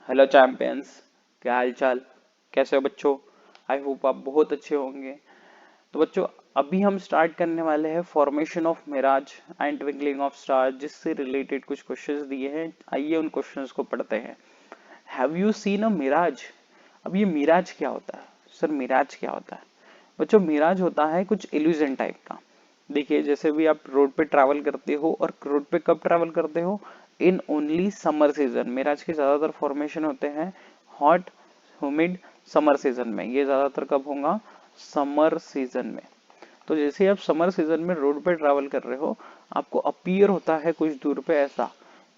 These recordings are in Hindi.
Hello champions. क्या हाल चाल? कैसे हो बच्चों? आई होप आप बहुत अच्छे होंगे। तो बच्चों, अभी हम स्टार्ट करने वाले हैं formation of mirage and twinkling of star, जिससे रिलेटेड कुछ क्वेश्चंस दिए हैं। आइए उन क्वेश्चंस को पढ़ते हैं। Have you seen a mirage? अब ये मिराज क्या होता है सर? मिराज क्या होता है बच्चों? मिराज होता है कुछ इल्यूजन टाइप का। देखिए, जैसे भी आप रोड पे ट्रैवल करते हो, और रोड पे कब ट्रैवल करते हो? In only summer season. Mirage के ज्यादातर फॉर्मेशन होते हैं हॉट, ह्यूमिड समर सीजन में। ये ज्यादातर कब होगा? समर सीजन में। तो जैसे आप समर सीजन में रोड पे ट्रैवल कर रहे हो, आपको अपीयर होता है कुछ दूर पे ऐसा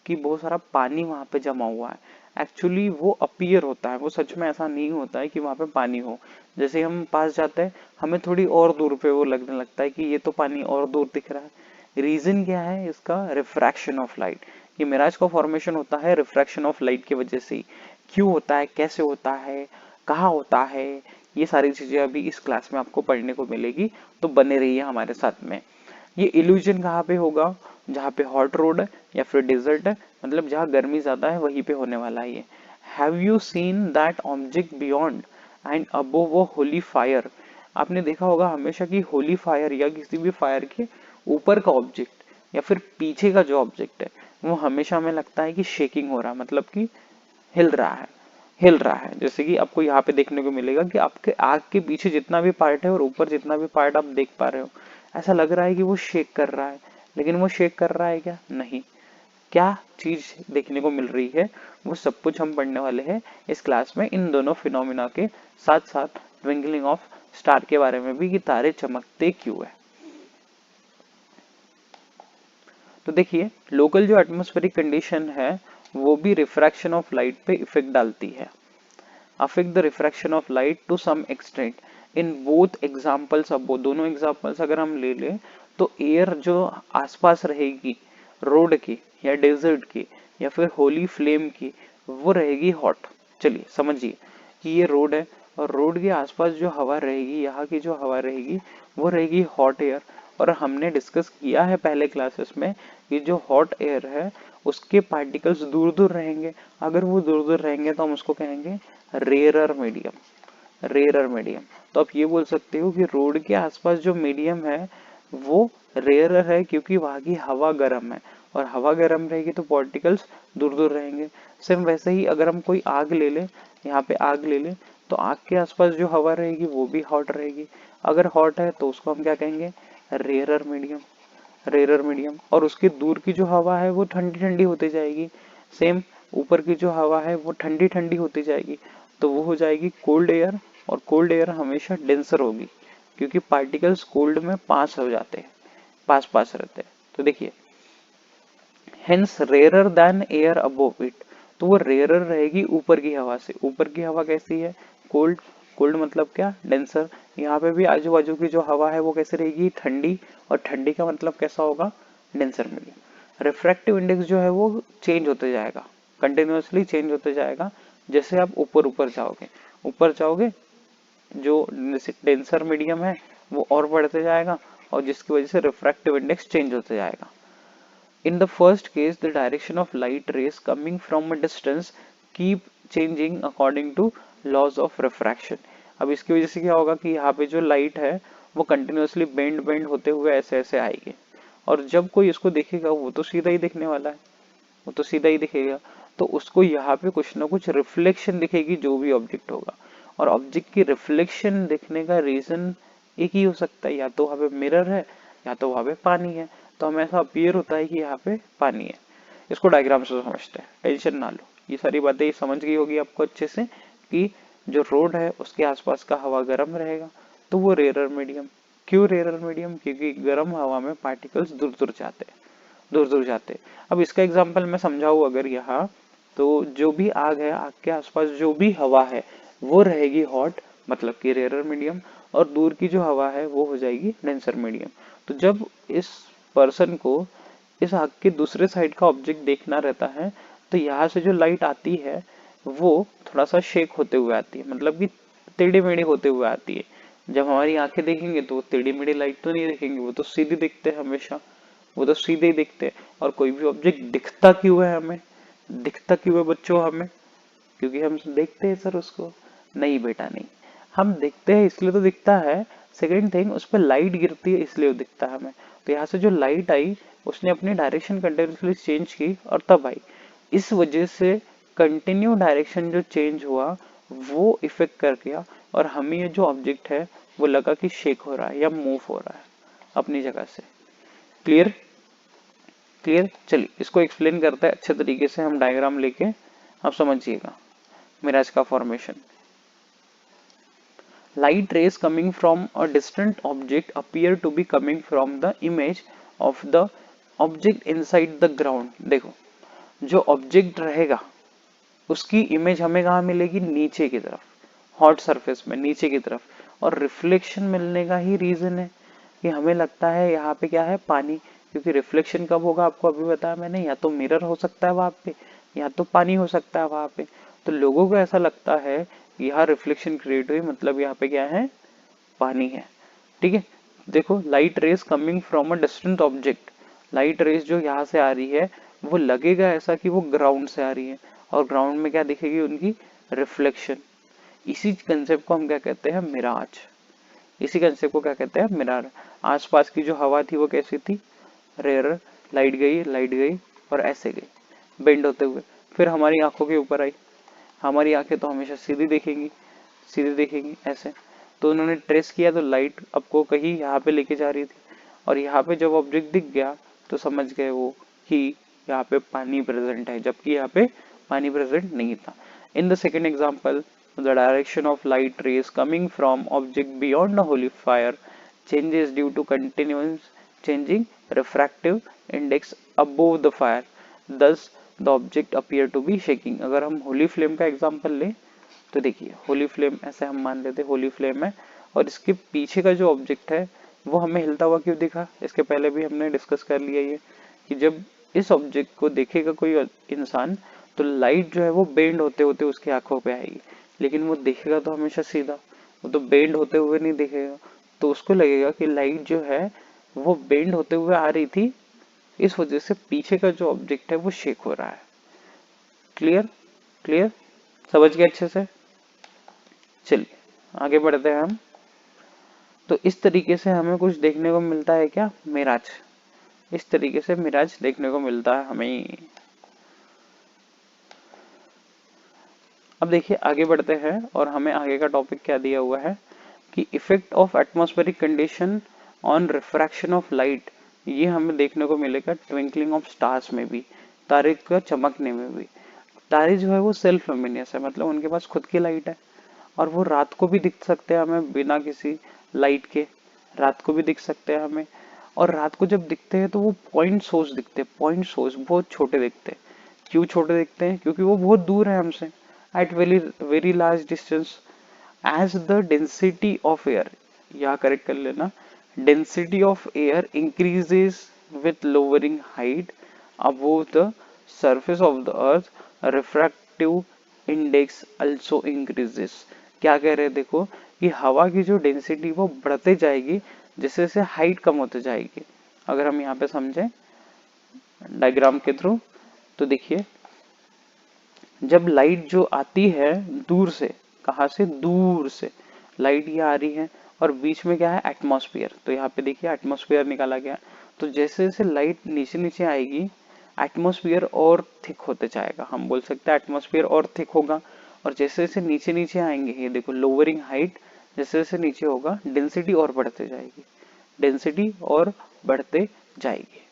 कि बहुत सारा पानी वहां पे जमा हुआ है। एक्चुअली वो अपीयर होता है, वो सच में ऐसा नहीं होता है कि वहां पे पानी हो। जैसे हम पास जाते हैं, हमें थोड़ी और दूर पे वो लगने लगता है कि ये तो पानी और दूर दिख रहा है। रीजन क्या है इसका? Refraction of light. ये मिराज का फॉर्मेशन होता है रिफ्रैक्शन ऑफ लाइट की वजह से। क्यों होता है, कैसे होता है, कहाँ होता है, ये सारी चीजें अभी इस क्लास में आपको पढ़ने को मिलेगी। तो बने रहिए हमारे साथ में। ये इल्यूजन कहाँ पे होगा? जहाँ पे हॉट रोड है या फिर डिजर्ट है, मतलब जहाँ गर्मी ज्यादा है वहीं पे होने वाला है ये। Have you seen that object beyond and above वो होली फायर? आपने देखा होगा हमेशा कि होली फायर या किसी भी फायर के ऊपर का ऑब्जेक्ट या फिर पीछे का जो ऑब्जेक्ट है, वो हमेशा हमें लगता है कि शेकिंग हो रहा है, मतलब कि हिल रहा है। हिल रहा है, जैसे कि आपको यहाँ पे देखने को मिलेगा कि आपके आग के पीछे जितना भी पार्ट है और ऊपर जितना भी पार्ट आप देख पा रहे हो, ऐसा लग रहा है कि वो शेक कर रहा है। लेकिन वो शेक कर रहा है क्या? नहीं। क्या चीज देखने को मिल रही है, वो सब कुछ हम पढ़ने वाले हैं इस क्लास में, इन दोनों फिनोमिना के साथ साथ ट्विंकलिंग ऑफ स्टार के बारे में भी, कि तारे चमकते क्यों है। तो देखिए, लोकल जो एटमॉस्फेरिक कंडीशन है वो भी रिफ्रैक्शन ऑफ लाइट पे इफेक्ट डालती है। Affect the refraction of light to some extent in both examples. अब वो दोनों एग्जाम्पल्स अगर हम ले लें, तो एयर जो आसपास रहेगी रोड की या डेजर्ट की या फिर होली फ्लेम की, वो रहेगी हॉट। चलिए समझिए कि ये रोड है, और रोड के आसपास जो हवा रहेगी, यहाँ की जो हवा रहेगी, वो रहेगी हॉट एयर। और हमने डिस्कस किया है पहले क्लासेस में कि जो हॉट एयर है उसके पार्टिकल्स दूर दूर रहेंगे। अगर वो दूर दूर रहेंगे तो हम उसको कहेंगे रेयरर मीडियम। Rarer medium. तो आप ये बोल सकते हो कि रोड के आसपास जो मीडियम है वो रेयरर है, क्योंकि वहां की हवा गर्म है, और हवा गर्म रहेगी तो पार्टिकल्स दूर दूर रहेंगे। सेम वैसे ही अगर हम कोई आग ले ले, यहाँ पे आग ले ले, तो आग के आसपास जो हवा रहेगी वो भी हॉट रहेगी। अगर हॉट है तो उसको हम क्या कहेंगे? Rarer medium. Rarer medium. और उसके दूर की जो हवा है वो ठंडी ठंडी होती जाएगी। सेम, ऊपर की जो हवा है वो ठंडी ठंडी होती जाएगी, तो वो हो जाएगी कोल्ड एयर। और कोल्ड एयर हमेशा डेंसर होगी, क्योंकि पार्टिकल्स कोल्ड में पास हो जाते हैं, पास पास रहते हैं। तो देखिए, hence rarer than air above it. तो वो रेयरर रहेगी ऊपर की हवा से। ऊपर की हवा कैसी है? कोल्ड। कोल्ड मतलब क्या? डेंसर। यहाँ पे भी आजू बाजू की जो हवा है वो कैसे रहेगी? ठंडी। और ठंडी का मतलब कैसा होगा? Denser medium. रिफ्रैक्टिव इंडेक्स जो है वो चेंज होते जाएगा, कंटिन्यूअसली चेंज होते जाएगा। जैसे आप ऊपर ऊपर जाओगे, ऊपर जाओगे, जो डेंसर मीडियम है वो और बढ़ते जाएगा, और जिसकी वजह से रिफ्रैक्टिव इंडेक्स चेंज होते जाएगा। In the first case, the direction of light rays coming from a distance keep changing according to laws of refraction. अब इसकी वजह से क्या होगा कि यहाँ पे जो लाइट है वो कंटिन्यूअसली बेंड बेंड होते हुए ऐसे ऐसे आएगी, और जब कोई इसको देखेगा वो तो सीधा ही दिखने वाला है, वो तो सीधा ही दिखेगा। तो उसको यहाँ पे कुछ ना कुछ रिफ्लेक्शन दिखेगी जो भी ऑब्जेक्ट होगा। और ऑब्जेक्ट की रिफ्लेक्शन दिखने का रीजन एक ही हो सकता है, या तो वहां पे मिरर है या तो वहां पे पानी है। तो हमें ऐसा अपीयर होता है कि यहाँ पे पानी है। इसको डायग्राम से समझते हैं, टेंशन ना लो। ये सारी बातें समझ गई होगी आपको अच्छे से कि जो रोड है उसके आसपास का हवा गर्म रहेगा, तो वो रेयरर मीडियम। क्यों रेयरर मीडियम? क्योंकि गर्म हवा में पार्टिकल्स दूर दूर जाते हैं, दूर दूर जाते। अब इसका एग्जांपल मैं समझाऊं अगर यहाँ, तो जो भी आग है, आग के आसपास जो भी हवा है वो रहेगी हॉट, मतलब कि रेयरर मीडियम। और दूर की जो हवा है वो हो जाएगी डेंसर मीडियम। तो जब इस पर्सन को इस आग के दूसरे साइड का ऑब्जेक्ट देखना रहता है, तो यहाँ से जो लाइट आती है वो थोड़ा सा शेक होते हुए आती है, मतलब कि टेढ़ी मेढ़ी होते हुए आती है। जब हमारी आंखें देखेंगे तो वो टेढ़ी मेढ़ी लाइट तो नहीं देखेंगे, वो तो सीधी दिखते हैं हमेशा, वो तो सीधे ही दिखते हैं। और कोई भी ऑब्जेक्ट दिखता क्यों है हमें? दिखता क्यों है बच्चों हमें? क्योंकि हम देखते हैं सर उसको? नहीं बेटा नहीं, हम देखते हैं इसलिए तो दिखता है। सेकेंड थिंग, उस पर लाइट गिरती है इसलिए वो दिखता है हमें। तो यहाँ से जो लाइट आई उसने अपनी डायरेक्शन कंटिन्यूसली चेंज की और तब आई। इस वजह से कंटिन्यू डायरेक्शन जो चेंज हुआ वो इफेक्ट कर गया और हमें ये जो ऑब्जेक्ट है वो लगा कि शेक हो रहा है या मूव हो रहा है अपनी जगह से। क्लियर? क्लियर? चलिए इसको एक्सप्लेन करते हैं अच्छे तरीके से हम डायग्राम लेके, आप समझिएगा मिराज का formation. Light rays coming from a distant object appear to be coming from the image of the object inside the ground। देखो जो ऑब्जेक्ट रहेगा उसकी इमेज हमें कहाँ मिलेगी? नीचे की तरफ, हॉट सरफेस में नीचे की तरफ। और रिफ्लेक्शन मिलने का ही रीजन है कि हमें लगता है यहाँ पे क्या है? पानी। क्योंकि रिफ्लेक्शन कब होगा आपको अभी बताया मैंने, या तो मिरर हो सकता है वहां पे या तो पानी हो सकता है वहां पे। तो लोगों को ऐसा लगता है यहाँ रिफ्लेक्शन क्रिएट हुई, मतलब यहाँ पे क्या है? पानी है। ठीक है, देखो light rays coming from a distant object, light rays जो यहाँ से आ रही है वो लगेगा ऐसा कि वो ग्राउंड से आ रही है, और ग्राउंड में क्या दिखेगी? उनकी रिफ्लेक्शन। इसी कंसेप्ट को हम क्या कहते हैं? मिराज। इसी कंसेप्ट को क्या कहते हैं? मिराज। आसपास की जो हवा थी वो कैसी थी? रेयर। लाइट गई और ऐसे गई बेंड होते हुए, फिर हमारी आंखों के ऊपर आई। हमारी आंखें तो हमेशा सीधी देखेंगी, सीधी देखेंगी ऐसे। तो उन्होंने ट्रेस किया तो लाइट आपको कहीं यहाँ पे लेके जा रही थी, और यहाँ पे जब ऑब्जेक्ट दिख गया तो समझ गए वो कि यहाँ पे पानी प्रेजेंट है, जबकि यहाँ पे पानी प्रेजेंट नहीं था। In the second example, the direction of light rays coming from object beyond the Holi fire changes due to continuous changing refractive index above the fire, thus the object appear to be shaking। अगर हम होली फ्लेम का एग्जांपल लें तो देखिए होली फ्लेम ऐसे हम मान लेते होली फ्लेम है, और इसके पीछे का जो ऑब्जेक्ट है वो हमें हिलता हुआ क्यों दिखा? इसके पहले भी हमने डिस्कस कर लिया ये कि जब इस ऑब्जेक्ट को देखेगा कोई इंसान तो लाइट जो है वो बेंड होते होते उसकी आंखों पे आएगी, लेकिन वो देखेगा तो हमेशा सीधा, वो तो बेंड होते हुए नहीं दिखेगा। तो उसको लगेगा कि लाइट जो है वो बेंड होते हुए आ रही थी, इस वजह से पीछे का जो ऑब्जेक्ट है वो शेक हो रहा है। क्लियर? क्लियर? समझ गए अच्छे से? चलिए आगे बढ़ते हैं हम। तो इस तरीके से हमें कुछ देखने को मिलता है क्या? मिराज। इस तरीके से मिराज देखने को मिलता है हमें। अब देखिए आगे बढ़ते हैं, और हमें आगे का टॉपिक क्या दिया हुआ है कि effect of atmospheric condition on refraction of light. ये हमें देखने को मिलेगा ट्विंकलिंग ऑफ स्टार्स में भी, तारे का चमकने में भी। तारे जो है वो सेल्फ लुमिनियस है, मतलब उनके पास खुद की लाइट है, और वो रात को भी दिख सकते हैं हमें बिना किसी लाइट के, रात को भी दिख सकते हैं हमें। और रात को जब दिखते हैं तो वो पॉइंट सोर्स दिखते हैं, पॉइंट सोर्स बहुत छोटे दिखते हैं। क्यों छोटे दिखते हैं? क्योंकि वो बहुत दूर है हमसे, at very very large distance. As the density of air, यहाँ करेक्ट कर लेना, density of air increases with lowering height above the surface of the earth, refractive index also increases। क्या कह रहे हैं? देखो कि हवा की जो डेंसिटी वो बढ़ते जाएगी जैसे जैसे हाइट कम होते जाएगी। अगर हम यहाँ पे समझें डायग्राम के थ्रू तो देखिए जब लाइट जो आती है दूर से, कहाँ से? दूर से लाइट ये आ रही है, और बीच में क्या है? एटमॉस्फेयर। तो यहाँ पे देखिए एटमॉस्फेयर निकाला गया। तो जैसे जैसे लाइट नीचे नीचे आएगी एटमॉस्फेयर और थिक होते जाएगा, हम बोल सकते हैं एटमॉस्फेयर और थिक होगा। और जैसे जैसे नीचे नीचे आएंगे, ये देखो लोअरिंग हाइट, जैसे जैसे नीचे होगा डेंसिटी और बढ़ते जाएगी, डेंसिटी और बढ़ते जाएगी।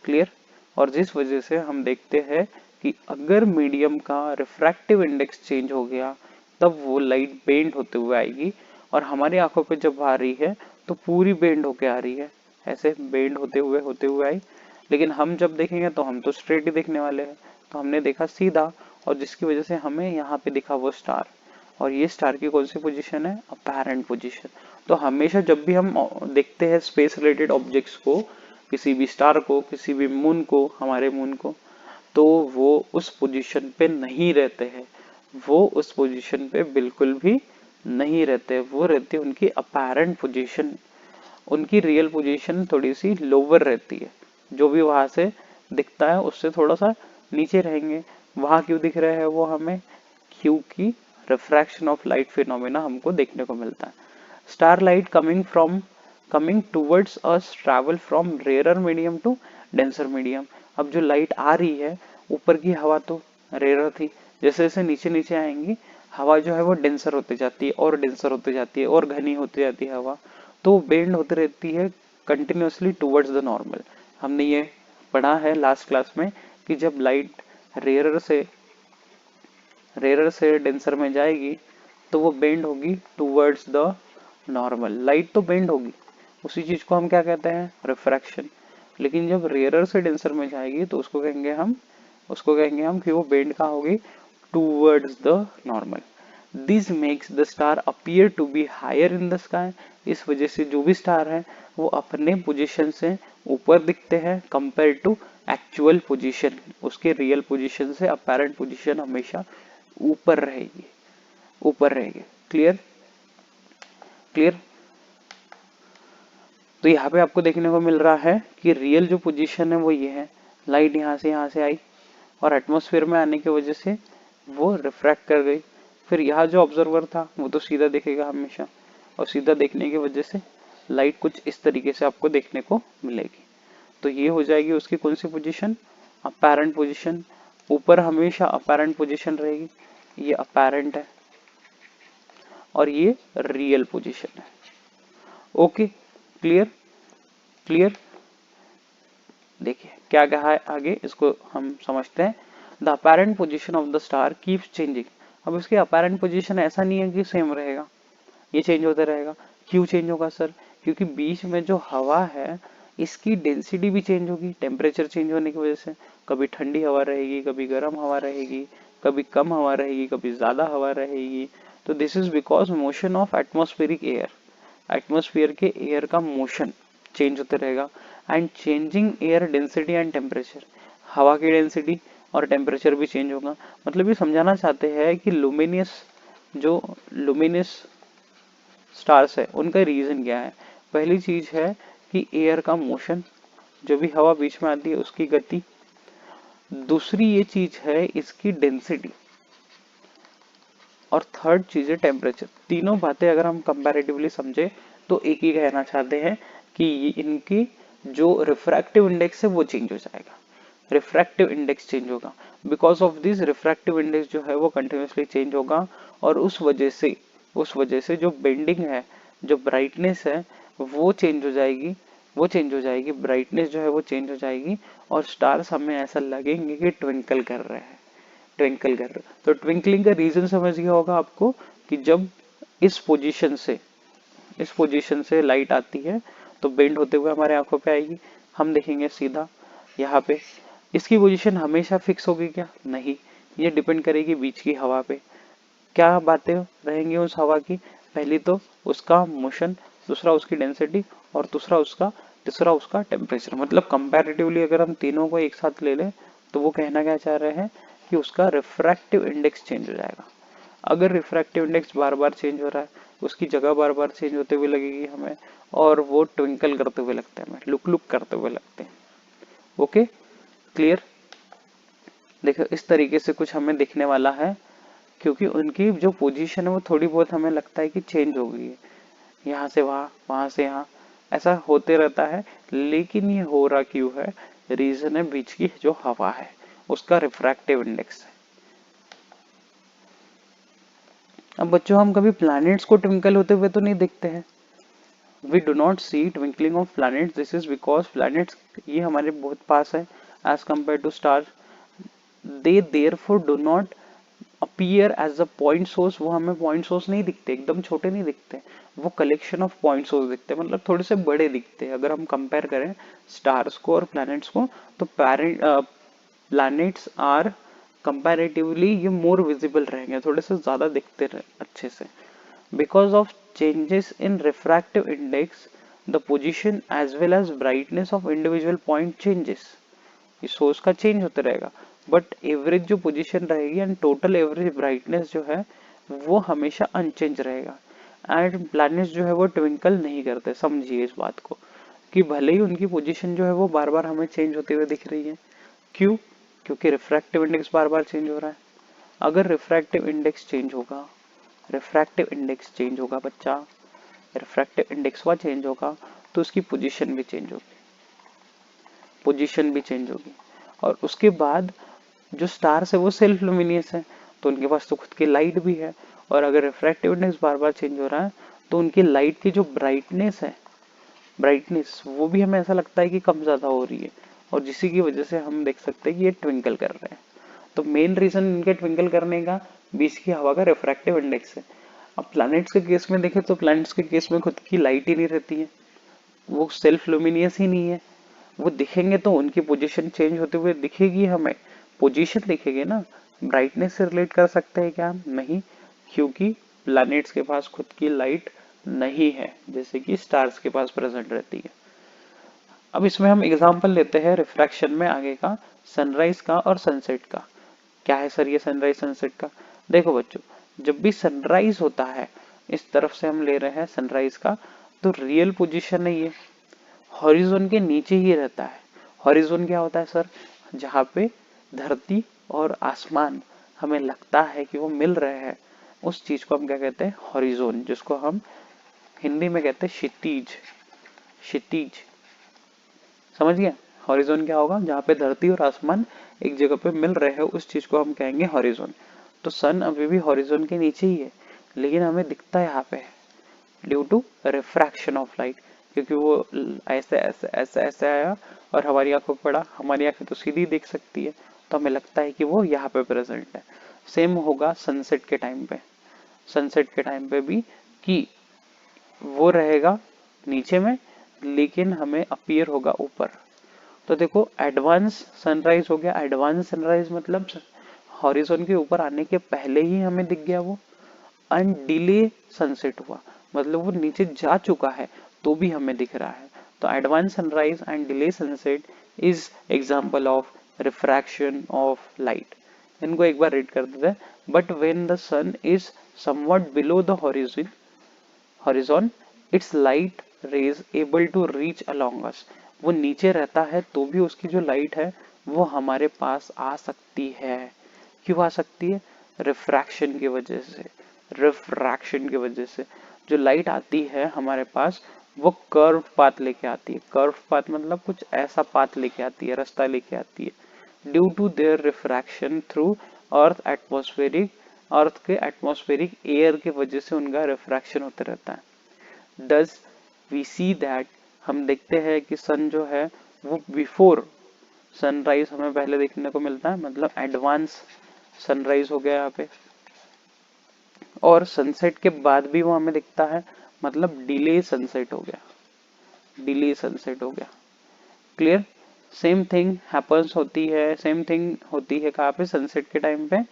क्लियर? और जिस वजह से हम देखते हैं कि अगर मीडियम का रिफ्रैक्टिव इंडेक्स चेंज हो गया तब वो लाइट बेंड होते हुए आएगी, और हमारी आंखों पे जब आ रही है तो पूरी बेंड होके आ रही है, ऐसे बेंड होते हुए आई। लेकिन हम जब देखेंगे तो हम तो स्ट्रेट ही देखने वाले हैं, तो हमने देखा सीधा, और जिसकी वजह से हमें यहाँ पे दिखा वो स्टार। और ये स्टार की कौन सी पोजीशन है? Apparent position. तो हमेशा जब भी हम देखते हैं स्पेस रिलेटेड ऑब्जेक्ट्स को, किसी भी स्टार को, किसी भी मून को, हमारे मून को, तो वो उस पोजीशन पे नहीं रहते हैं, वो उस पोजीशन पे बिल्कुल भी नहीं रहते, वो रहती है उनकी अपैरेंट पोजीशन। उनकी रियल पोजीशन थोड़ी सी लोअर रहती है, जो भी वहां से दिखता है उससे थोड़ा सा नीचे रहेंगे। वहां क्यों दिख रहे हैं वो हमें? क्योंकि रिफ्रैक्शन ऑफ लाइट फिनोमेना हमको देखने को मिलता है। Star light coming towards us travel from rare medium to denser medium. अब जो लाइट आ रही है, ऊपर की हवा तो रेयर थी, जैसे जैसे नीचे नीचे आएंगी हवा जो है वो डेंसर होती जाती है और डेंसर होती जाती है और घनी होती जाती है हवा, तो बेंड होती रहती है कंटिन्यूसली टूवर्ड्स द नॉर्मल। हमने ये पढ़ा है लास्ट क्लास में कि जब लाइट रेयर से डेंसर में जाएगी तो वो बेंड होगी टूवर्ड्स द नॉर्मल। लाइट तो बेंड होगी, उसी चीज को हम क्या कहते हैं, रिफ्रैक्शन। लेकिन जब रेयरर से डेंसर में जाएगी तो उसको कहेंगे हम कि वो बेंड कहाँ होगी, towards the normal. This makes the star appear to be higher in the sky. इस वजह से जो भी स्टार है वो अपने पोजीशन से ऊपर दिखते हैं कंपेयर टू एक्चुअल पोजीशन। उसके रियल पोजीशन से अपेरेंट पोजीशन हमेशा ऊपर रहेगी। क्लियर। तो यहाँ पे आपको देखने को मिल रहा है कि रियल जो पोजीशन है वो ये है, लाइट यहाँ से आई और एटमॉस्फेयर में आने की वजह से वो रिफ्रैक्ट कर गई। फिर यहाँ जो ऑब्जर्वर था वो तो सीधा देखेगा हमेशा, और सीधा देखने की वजह से लाइट कुछ इस तरीके से आपको देखने को मिलेगी। तो ये हो जाएगी उसकी कौन सी पोजीशन, अपैरेंट पोजीशन। ऊपर हमेशा अपैरेंट पोजीशन रहेगी, ये अपैरेंट है और ये रियल पोजीशन है। Okay, clear. देखिए क्या कहा है आगे, इसको हम समझते हैं। The apparent position of the star keeps changing. अब इसकी अपैरेंट पोजीशन ऐसा नहीं है कि सेम रहेगा, ये चेंज होता रहेगा। क्यों चेंज होगा सर, क्योंकि बीच में जो हवा है इसकी डेंसिटी भी चेंज होगी टेम्परेचर चेंज होने की वजह से। कभी ठंडी हवा रहेगी, कभी गर्म हवा रहेगी, कभी कम हवा रहेगी, कभी ज्यादा हवा रहेगी। तो this is because motion of atmospheric air. Atmosphere के एयर का मोशन चेंज होते रहेगा। And changing air density and temperature, हवा की डेंसिटी और टेम्परेचर भी चेंज होगा। मतलब ये समझाना चाहते हैं कि लुमिनस स्टार्स है उनका रीजन क्या है। पहली चीज है कि एयर का मोशन, जो भी हवा बीच में आती है उसकी गति। दूसरी ये चीज है इसकी डेंसिटी, और थर्ड चीज है टेम्परेचर। तीनों बातें अगर हम कंपैरेटिवली समझे तो एक ही कहना चाहते हैं कि इनकी जो रिफ्रैक्टिव इंडेक्स है वो चेंज हो जाएगा, रिफ्रैक्टिव इंडेक्स चेंज होगा। Because of this refractive index जो है वो कंटिन्यूसली चेंज होगा, और उस वजह से जो बेंडिंग है, जो ब्राइटनेस है वो चेंज हो जाएगी, ब्राइटनेस जो है वो चेंज हो जाएगी, और स्टार्स हमें ऐसा लगेंगे कि ट्विंकल कर रहे हैं। तो ट्विंकलिंग का रीजन समझ गया होगा आपको कि जब इस पोजीशन से लाइट आती है तो बेंड होते हुए हमारे आंखों पे आएगी, हम देखेंगे सीधा यहाँ पे। इसकी पोजीशन हमेशा फिक्स होगी क्या, नहीं, ये डिपेंड करेगी बीच की हवा पे। क्या बातें रहेंगी उस हवा की, पहली तो उसका मोशन, दूसरा उसकी डेंसिटी, और तीसरा उसका टेम्परेचर। मतलब कंपैरेटिवली अगर हम तीनों को एक साथ ले लें तो वो कहना क्या चाह रहे हैं कि उसका रिफ्रैक्टिव इंडेक्स चेंज हो जाएगा। अगर रिफ्रैक्टिव इंडेक्स बार बार चेंज हो रहा है, उसकी जगह बार बार चेंज होते हुए लगेगी हमें, और वो ट्विंकल करते हुए लगते हैं, हमें लुक करते हुए लगते हैं। Okay, clear. देखो इस तरीके से कुछ हमें दिखने वाला है, क्योंकि उनकी जो पोजीशन है वो थोड़ी बहुत हमें लगता है कि चेंज हो गई है, यहाँ से वहां, वहां से यहाँ, ऐसा होते रहता है। लेकिन ये हो रहा क्यों है, रीजन है बीच की जो हवा है उसका रिफ्रैक्टिव इंडेक्स है। अब बच्चों हम कभी प्लैनेट्स को ट्विंकल होते हुए तो नहीं देखते हैं, we do not see twinkling of planets. This is because planets ये हमारे बहुत पास है as compared to star, they therefore do not appear as a point source. वो हमें पॉइंट सोर्स नहीं दिखते, एकदम छोटे नहीं दिखते, वो कलेक्शन ऑफ पॉइंट सोर्स दिखते हैं, मतलब थोड़े से बड़े दिखते हैं। अगर हम कंपेयर करें स्टार्स को और प्लैनेट्स को तो प्लैनेट्स आर कंपैरेटिवली ये मोर विजिबल रहेंगे, थोड़े से ज्यादा दिखते अच्छे से। Because of changes in refractive index the position as well as brightness of individual point changes. ये सोर्स का चेंज होता रहेगा, बट एवरेज जो पोजीशन रहेगी एंड टोटल एवरेज ब्राइटनेस जो है वो हमेशा अनचेंज रहेगा। एंड प्लैनेट्स जो है वो ट्विंकल नहीं करते, समझिए इस बात को, कि भले ही उनकी पोजीशन जो है वो बार बार हमें चेंज होते हुए दिख रही है। क्यों, क्योंकि रिफ्रैक्टिव इंडेक्स बार बार चेंज हो रहा है। अगर रिफ्रैक्टिव इंडेक्स चेंज होगा, रिफ्रैक्टिव इंडेक्स चेंज होगा बच्चा, रिफ्रैक्टिव इंडेक्स वा चेंज होगा तो उसकी पोजीशन भी चेंज होगी, पोजीशन भी चेंज होगी। और उसके बाद जो स्टार्स है वो सेल्फ लुमिनियस है, तो उनके पास तो खुद की लाइट भी है, और अगर रिफ्रैक्टिव इंडेक्स बार बार चेंज हो रहा है तो उनकी लाइट की जो ब्राइटनेस है, ब्राइटनेस वो भी हमें ऐसा लगता है कि कम ज्यादा हो रही है, और जिसी की वजह से हम देख सकते हैं कि ये ट्विंकल कर रहे हैं। तो मेन रीजन इनके ट्विंकल करने का बीच की हवा का रिफ्रैक्टिव इंडेक्स है। अब प्लैनेट्स के केस में देखें तो प्लैनेट्स के केस में खुद की लाइट ही नहीं रहती है, वो सेल्फ लुमिनियस ही नहीं है, वो दिखेंगे तो उनकी पोजीशन चेंज होते हुए दिखेगी, हमें पोजीशन दिखेगी ना। ब्राइटनेस से रिलेट कर सकते हैं क्या? नहीं, क्योंकि प्लैनेट्स के पास खुद की लाइट नहीं है, जैसे कि स्टार्स के पास प्रेजेंट रहती है। अब इसमें हम एग्जांपल लेते हैं रिफ्रैक्शन में आगे का, सनराइज का और सनसेट का। क्या है सर ये सनराइज सनसेट का? देखो बच्चों, जब भी सनराइज होता है, इस तरफ से हम ले रहे हैं सनराइज का, तो रियल पोजीशन नहीं है, हॉरिजॉन के नीचे ही रहता है। हॉरिजॉन क्या होता है सर? जहाँ पे धरती और आसमान हमें लगता है कि वो मिल रहे हैं, उस चीज को हम क्या कहते हैं? हॉरिजॉन, जिसको हम हिंदी में कहते हैं क्षितिज। क्षितिज, समझ गया? हॉरिजॉन क्या होगा? जहाँ पे धरती और आसमान एक जगह पे मिल रहे हैं, उस चीज को हम कहेंगे हॉरिजॉन। तो सन अभी भी हॉरिजॉन के नीचे ही है, लेकिन हमें दिखता है यहाँ पे due to refraction of light, क्योंकि वो ऐसे ऐसे ऐसे ऐसे आया और हमारी आंखों पे पड़ा, हमारी आंखें तो सीधी देख सकती है, तो हमें लगता है कि वो यहाँ पे प्रेजेंट है। सेम होगा सनसेट के टाइम पे, सनसेट के टाइम पे भी, कि वो रहेगा नीचे में लेकिन हमें अपीयर होगा ऊपर। तो देखो, एडवांस सनराइज हो गया, एडवांस सनराइज मतलब हॉरिजॉन के ऊपर आने के पहले ही हमें दिख गया वो। एंड डिले सनसेट हुआ, मतलब वो नीचे जा चुका है तो भी हमें दिख रहा है। तो advance sunrise and delay sunset is example of refraction of light. इनको एक बार रीड कर देते हैं। But when the sun is somewhat below the horizon, its light rays able to reach along us, वो नीचे रहता है तो भी उसकी जो लाइट है वो हमारे पास आ सकती है। क्यों आ सकती है? रिफ्रैक्शन की वजह से। रिफ्रैक्शन की वजह से जो लाइट आती है हमारे पास, वो कर्व पाथ लेके आती है। कर्व पाथ मतलब कुछ ऐसा पाथ लेके आती है, रास्ता लेके आती है, due to there refraction through earth atmospheric, earth के एटमॉस्फेरिक एयर की वजह से उनका रिफ्रैक्शन होता रहता है। डज वी सी दैट, हम देखते हैं कि सन जो है वो बिफोर सनराइज हमें पहले देखने को मिलता है, मतलब एडवांस सनराइज हो गया यहाँ पे, और सनसेट के बाद भी वो हमें दिखता है, मतलब डिले सनसेट हो गया, डिले सनसेट हो गया। क्लियर? सेम थिंग हैपन्स होती है, सेम थिंग होती है कहाँ पे? सनसेट के टाइम पे।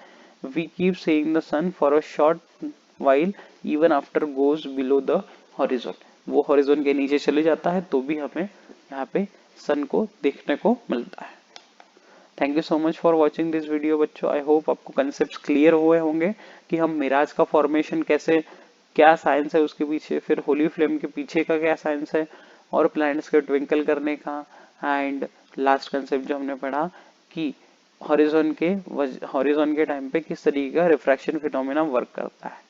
We keep seeing the sun for a short while even after goes below the horizon, वो हॉरिजॉन के नीचे चले जाता है तो भी हमें यहाँ पे सन को देखने को मिलता है। Thank you so much for watching this video बच्चों। आई होप आपको कंसेप्ट क्लियर हुए होंगे कि हम मिराज का फॉर्मेशन कैसे, क्या साइंस है उसके पीछे, फिर होली फ्लेम के पीछे का क्या साइंस है, और प्लैनेट्स के ट्विंकल करने का, एंड लास्ट कंसेप्ट जो हमने पढ़ा कि हॉरिजॉन के टाइम पे किस तरीके का रिफ्रैक्शन फिनोमेना वर्क करता है।